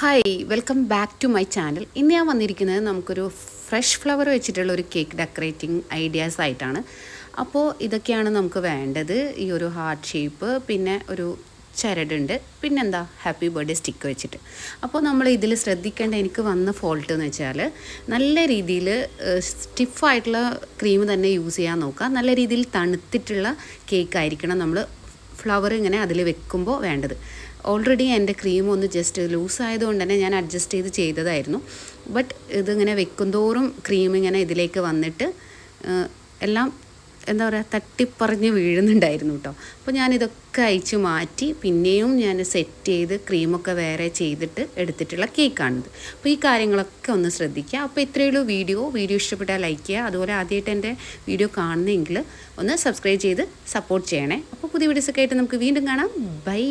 Hi welcome back to my channel. ഇന്ന് ഞാൻ വന്നിരിക്കുന്നത് നമുക്കൊരു ഫ്രഷ് ഫ്ലവർ വെച്ചിട്ടുള്ള ഒരു കേക്ക് ഡെക്കറേറ്റിംഗ് ഐഡിയാസ് ആയിട്ടാണ്. അപ്പോൾ ഇതൊക്കെയാണ് നമുക്ക് വേണ്ടത്. ഈ ഒരു ഹാർട്ട് ഷേപ്പ്, പിന്നെ ഒരു ചരടുണ്ട്, പിന്നെന്താ ഹാപ്പി ബർത്ത്ഡേ സ്റ്റിക്ക് വെച്ചിട്ട്. അപ്പോൾ നമ്മൾ ഇതിൽ ശ്രദ്ധിക്കേണ്ട എനിക്ക് വന്ന ഫോൾട്ട് എന്ന് വെച്ചാൽ നല്ല രീതിയിൽ സ്റ്റിഫായിട്ടുള്ള ക്രീം തന്നെ യൂസ് ചെയ്യാൻ നോക്കുക. നല്ല രീതിയിൽ തണുത്തിട്ടുള്ള കേക്ക് ആയിരിക്കണം നമ്മൾ ഫ്ലവർ ഇങ്ങനെ അതിൽ വെക്കുമ്പോൾ വേണ്ടത്. ഓൾറെഡി എൻ്റെ ക്രീം ഒന്ന് ജസ്റ്റ് ലൂസ് ആയതുകൊണ്ട് തന്നെ ഞാൻ അഡ്ജസ്റ്റ് ചെയ്തതായിരുന്നു. ബട്ട് ഇതിങ്ങനെ വെക്കുന്തോറും ക്രീം ഇങ്ങനെ ഇതിലേക്ക് വന്നിട്ട് എല്ലാം എന്താ പറയുക തട്ടിപ്പറഞ്ഞ് വീഴുന്നുണ്ടായിരുന്നു കേട്ടോ. അപ്പോൾ ഞാനിതൊക്കെ അയച്ചു മാറ്റി പിന്നെയും ഞാൻ സെറ്റ് ചെയ്ത് ക്രീമൊക്കെ വേറെ ചെയ്തിട്ട് എടുത്തിട്ടുള്ള കേക്കാണിത്. അപ്പോൾ ഈ കാര്യങ്ങളൊക്കെ ഒന്ന് ശ്രദ്ധിക്കുക. അപ്പോൾ ഇത്രയുള്ളൂ വീഡിയോ ഇഷ്ടപ്പെട്ടാൽ ലൈക്ക് ചെയ്യുക. അതുപോലെ ആദ്യമായിട്ട് എൻ്റെ വീഡിയോ കാണുന്നെങ്കിൽ ഒന്ന് സബ്സ്ക്രൈബ് ചെയ്ത് സപ്പോർട്ട് ചെയ്യണേ. അപ്പോൾ പുതിയ വീഡിയോസൊക്കെ ആയിട്ട് നമുക്ക് വീണ്ടും കാണാം. ബൈ.